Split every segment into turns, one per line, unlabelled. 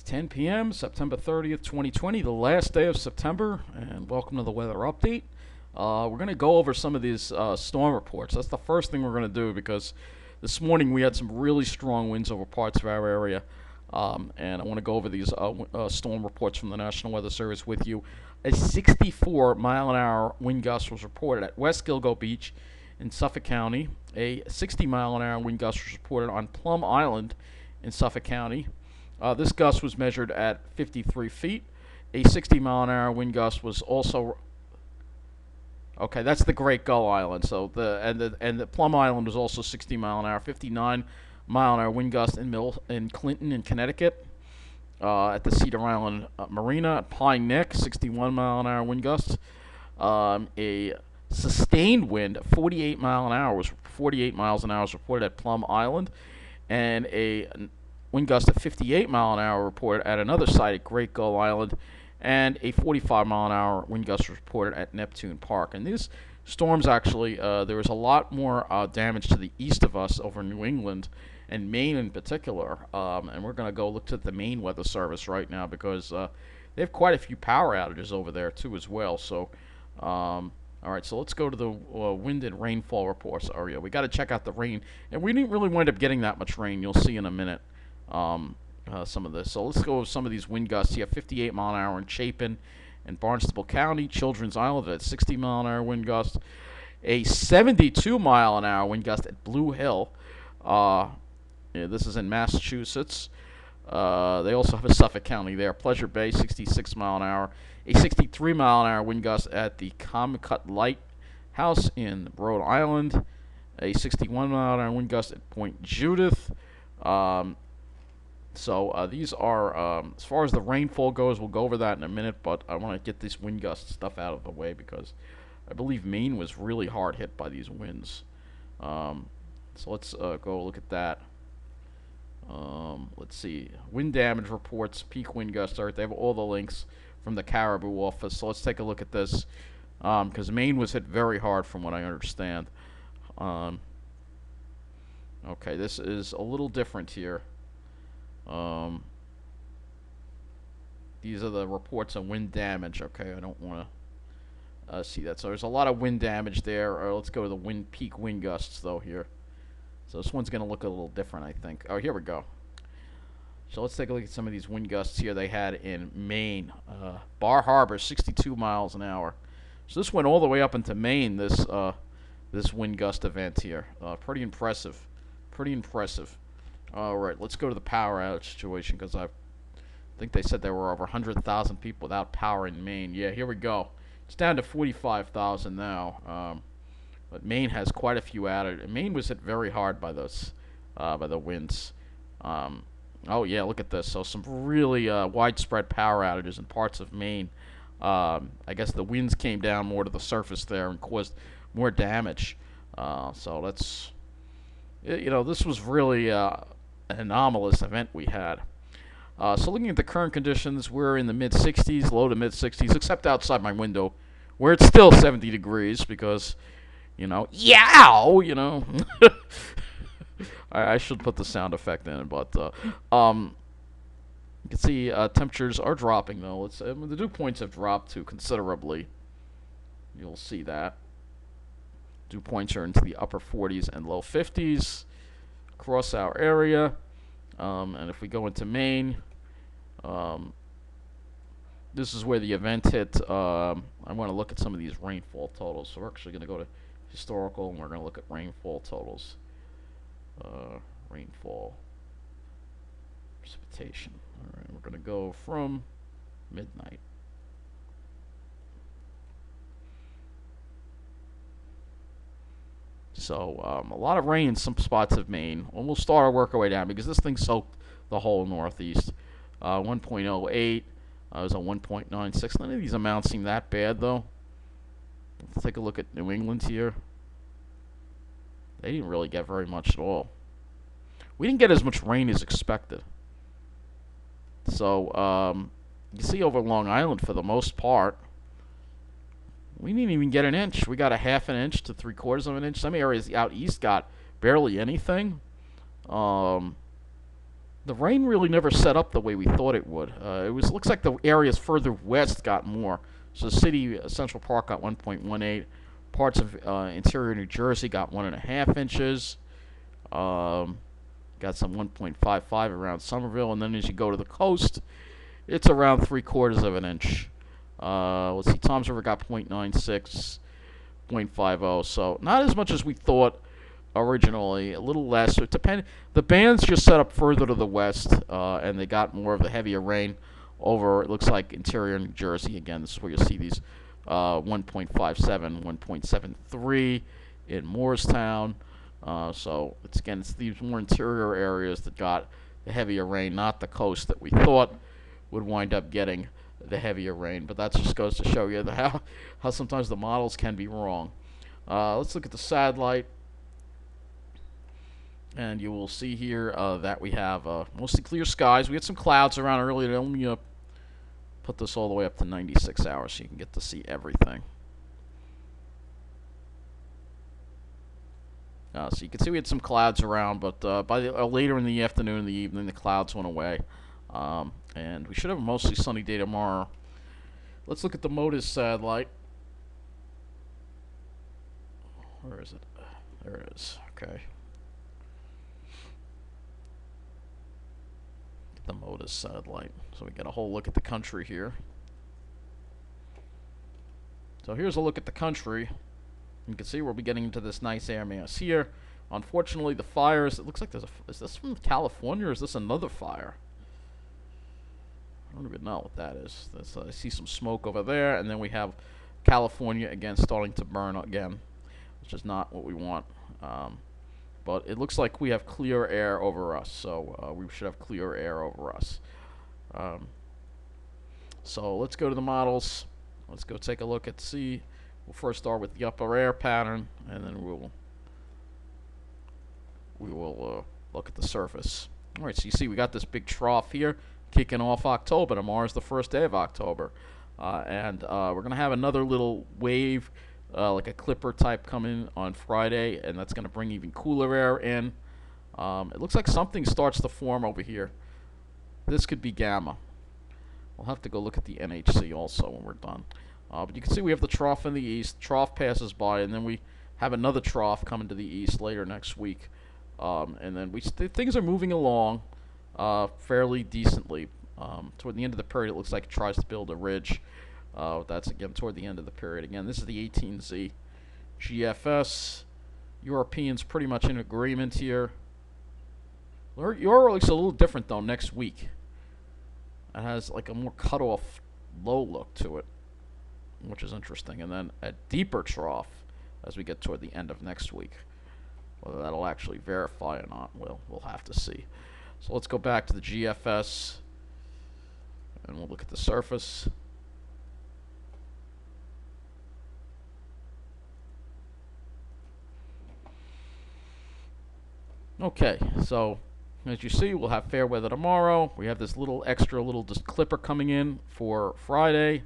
10 p.m., September 30th, 2020, the last day of September, and welcome to the weather update. We're going to go over some of these storm reports. That's the first thing we're going to do because this morning we had some really strong winds over parts of our area, and I want to go over these storm reports from the National Weather Service with you. A 64-mile-an-hour wind gust was reported at West Gilgo Beach in Suffolk County. A 60-mile-an-hour wind gust was reported on Plum Island in Suffolk County. This gust was measured at 53 feet. A 60-mile-an-hour wind gust was also. Okay, that's the Great Gull Island. So the Plum Island was also 60 mile an hour, 59-mile-an-hour wind gust in Clinton in Connecticut. At the Cedar Island Marina at Pine Neck, 61-mile-an-hour wind gusts. A sustained wind, 48 mile an hour was 48 miles an hour was reported at Plum Island, and a wind gust of 58 mile an hour reported at another site at Great Gull Island, and a 45 mile an hour wind gust was reported at Neptune Park. And these storms actually, there was a lot more damage to the east of us over New England and Maine in particular. And we're going to go look at the Maine Weather Service right now because they have quite a few power outages over there too as well. So, all right, so let's go to the wind and rainfall reports area. We got to check out the rain, and we didn't really wind up getting that much rain. You'll see in a minute. Some of this. So let's go with some of these wind gusts. You have 58 mile an hour in Chapin and Barnstable County, Children's Island at 60 mile an hour wind gust. A 72 mile an hour wind gust at Blue Hill. This is in Massachusetts. They also have a Suffolk County there. Pleasure Bay, 66 mile an hour. A 63 mile an hour wind gust at the Commcut Lighthouse in Rhode Island. A 61 mile an hour wind gust at Point Judith. So these are, as far as the rainfall goes, we'll go over that in a minute, but I want to get this wind gust stuff out of the way because I believe Maine was really hard hit by these winds. So let's go look at that. Let's see. Wind damage reports, peak wind gusts. All right, they have all the links from the Caribou office. So let's take a look at this because Maine was hit very hard from what I understand. Okay, this is a little different here. These are the reports on wind damage. Okay, I don't want to see that. So there's a lot of wind damage there. Let's go to the peak wind gusts though here. So this one's going to look a little different, I think. Oh, here we go. So let's take a look at some of these wind gusts here they had in Maine. Bar Harbor, 62 miles an hour. So this went all the way up into Maine. This wind gust event here. Pretty impressive. Pretty impressive. All right, let's go to the power outage situation because I think they said there were over 100,000 people without power in Maine. Yeah, here we go. It's down to 45,000 now. But Maine has quite a few outages. Maine was hit very hard by this, by the winds. Oh yeah, look at this. So some really widespread power outages in parts of Maine. I guess the winds came down more to the surface there and caused more damage. So that's, this was really an anomalous event we had. So looking at the current conditions, we're in the mid-60s, low to mid-60s, except outside my window, where it's still 70 degrees because, yow, I should put the sound effect in, but you can see temperatures are dropping though. The dew points have dropped too considerably. You'll see that. Dew points are into the upper 40s and low 50s across our area. And if we go into Maine, this is where the event hit. I want to look at some of these rainfall totals. So we're actually going to go to historical, and we're going to look at rainfall totals. Rainfall, precipitation. All right, we're going to go from midnight. So a lot of rain in some spots of Maine. And we'll start our work our way down because this thing soaked the whole Northeast. 1.08. It was a 1.96. None of these amounts seem that bad though. Let's take a look at New England here. They didn't really get very much at all. We didn't get as much rain as expected. So you see over Long Island for the most part. We didn't even get an inch. We got a half an inch to 3/4 of an inch. Some areas out east got barely anything. The rain really never set up the way we thought it would. Looks like the areas further west got more. So the city, Central Park got 1.18. Parts of interior New Jersey got 1.5 inches. Got some 1.55 around Somerville, and then as you go to the coast, it's around 3/4 of an inch. Let's see, Tom's River got 0.96, 0.50, so not as much as we thought originally. A little less. So it depend. The bands just set up further to the west, and they got more of the heavier rain over. It looks like interior New Jersey again. This is where you see these 1.57, 1.73 in Moorestown. So it's these more interior areas that got the heavier rain, not the coast that we thought would wind up getting the heavier rain. But that just goes to show you how sometimes the models can be wrong. Let's look at the satellite. And you will see here that we have mostly clear skies. We had some clouds around earlier. Let me put this all the way up to 96 hours so you can get to see everything. So you can see we had some clouds around, but by later in the afternoon and the evening, the clouds went away. And we should have a mostly sunny day tomorrow. Let's look at the MODIS satellite. Where is it? There it is. Okay. The MODIS satellite. So we get a whole look at the country here. So here's a look at the country. You can see we'll be getting into this nice air mass here. Unfortunately, the fires, it looks like is this from California or is this another fire? I don't even know what that is. I see some smoke over there, and then we have California again starting to burn again, which is not what we want. But it looks like we have clear air over us, so we should have clear air over us. So let's go to the models. Let's go take a look at C. We'll first start with the upper air pattern, and then we will look at the surface. All right, so you see we got this big trough here kicking off October. Tomorrow's the first day of October. And we're going to have another little wave, like a clipper type, coming on Friday, and that's going to bring even cooler air in. It looks like something starts to form over here. This could be gamma. We'll have to go look at the NHC also when we're done. But you can see we have the trough in the east. Trough passes by, and then we have another trough coming to the east later next week. And then things are moving along fairly decently. Toward the end of the period, it looks like it tries to build a ridge. That's again toward the end of the period. Again, this is the 18Z GFS. Europeans pretty much in agreement here. Euro looks a little different though next week. It has like a more cut-off low look to it, which is interesting. And then a deeper trough as we get toward the end of next week. Whether that'll actually verify or not, we'll have to see. So let's go back to the GFS, and we'll look at the surface. Okay, so as you see, we'll have fair weather tomorrow. We have this little extra just clipper coming in for Friday.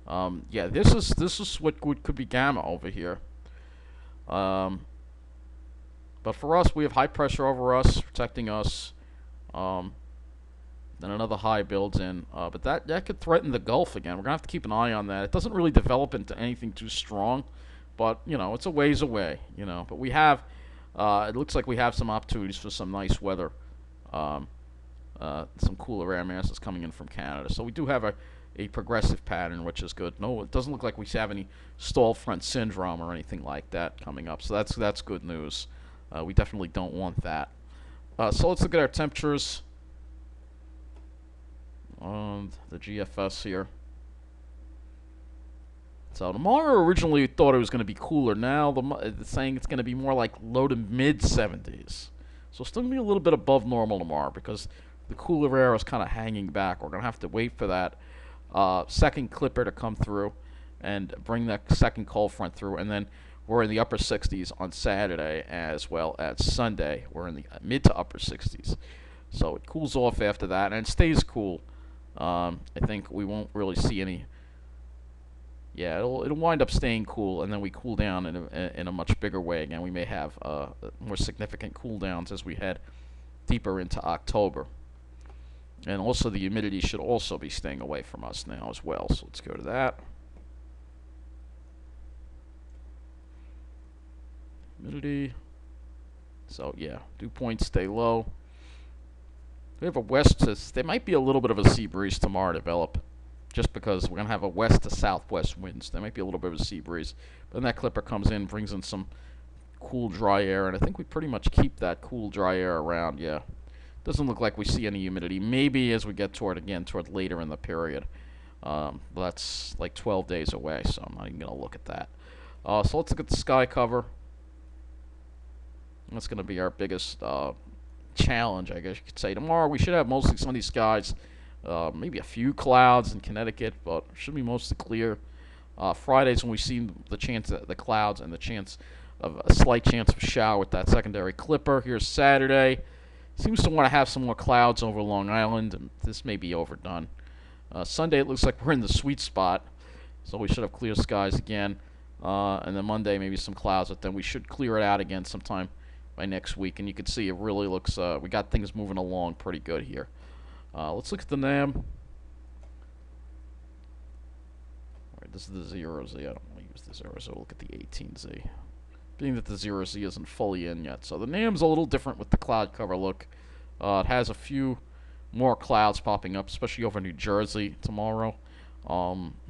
Yeah, this is what could be gamma over here. But for us, we have high pressure over us, protecting us. Then another high builds in. But that could threaten the Gulf again. We're going to have to keep an eye on that. It doesn't really develop into anything too strong. But, it's a ways away, But we have, it looks like we have some opportunities for some nice weather. Some cooler air masses coming in from Canada. So we do have a progressive pattern, which is good. No, it doesn't look like we have any stall front syndrome or anything like that coming up. So that's good news. We definitely don't want that. So let's look at our temperatures on the GFS here. So tomorrow originally thought it was going to be cooler. Now it's saying it's going to be more like low to mid 70s. So still going to be a little bit above normal tomorrow because the cooler air is kind of hanging back. We're going to have to wait for that second clipper to come through and bring that second cold front through, and then we're in the upper 60s on Saturday as well as Sunday. We're in the mid to upper 60s. So it cools off after that, and it stays cool. I think we won't really see any. Yeah, it'll wind up staying cool, and then we cool down in a much bigger way. Again, we may have more significant cool downs as we head deeper into October. And also the humidity should also be staying away from us now as well. So let's go to that. Humidity. So yeah, dew points stay low. We have a west to, there might be a little bit of a sea breeze tomorrow develop, just because we're going to have a west to southwest winds. There might be a little bit of a sea breeze. But then that clipper comes in, brings in some cool dry air, and I think we pretty much keep that cool dry air around, yeah. Doesn't look like we see any humidity. Maybe as we get toward later in the period. That's like 12 days away, so I'm not even going to look at that. So let's look at the sky cover. That's going to be our biggest challenge, I guess you could say. Tomorrow we should have mostly sunny skies. Maybe a few clouds in Connecticut, but it should be mostly clear. Friday's when we see the clouds and the chance of a slight chance of a shower with that secondary clipper. Here's Saturday. Seems to want to have some more clouds over Long Island, and this may be overdone. Sunday, it looks like we're in the sweet spot, so we should have clear skies again. And then Monday, maybe some clouds, but then we should clear it out again sometime by next week. And you can see it really looks, we got things moving along pretty good here. Let's look at the NAM. All right, this is the 0Z. I don't want to use the 0, so we'll look at the 18Z. Being that the 0Z isn't fully in yet. So the NAM's a little different with the cloud cover look. It has a few more clouds popping up, especially over New Jersey tomorrow.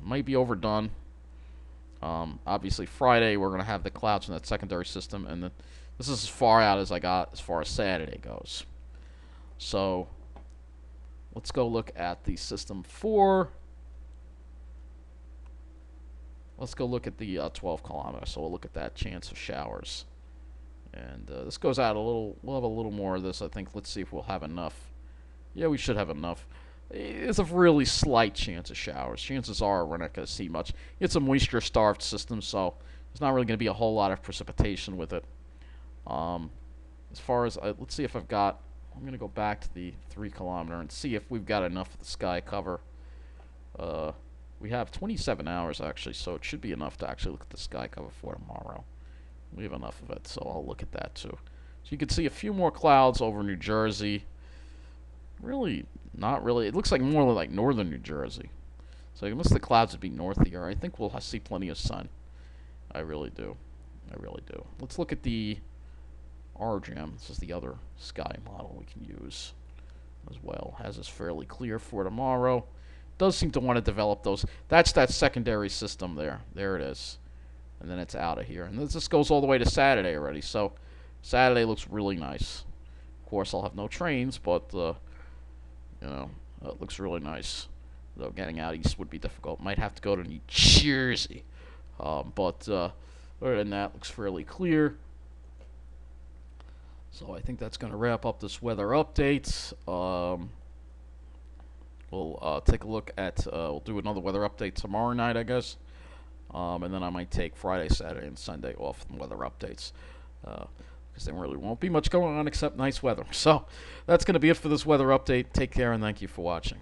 Might be overdone. Obviously, Friday we're going to have the clouds in that secondary system, and this is as far out as I got as far as Saturday goes. So let's go look at the system 4. Let's go look at the 12 kilometer. So we'll look at that chance of showers. And this goes out a little. We'll have a little more of this, I think. Let's see if we'll have enough. Yeah, we should have enough. It's a really slight chance of showers. Chances are we're not going to see much. It's a moisture-starved system, so there's not really going to be a whole lot of precipitation with it. As far as, let's see if I've got, I'm going to go back to the 3 kilometer and see if we've got enough of the sky cover. We have 27 hours, actually, so it should be enough to actually look at the sky cover for tomorrow. We have enough of it, so I'll look at that, too. So you can see a few more clouds over New Jersey. Really, not really. It looks like more like northern New Jersey. So unless the clouds would be north here, I think we'll see plenty of sun. I really do. I really do. Let's look at the RGM. This is the other sky model we can use as well. Has us fairly clear for tomorrow. Does seem to want to develop those. That's that secondary system there. There it is. And then it's out of here. And this goes all the way to Saturday already. So Saturday looks really nice. Of course, I'll have no trains, but you know, it looks really nice. Though getting out east would be difficult. Might have to go to New Jersey. But other than that, looks fairly clear. So I think that's going to wrap up this weather update. We'll take a look at, we'll do another weather update tomorrow night, I guess. And then I might take Friday, Saturday, and Sunday off from weather updates. Because there really won't be much going on except nice weather. So that's going to be it for this weather update. Take care, and thank you for watching.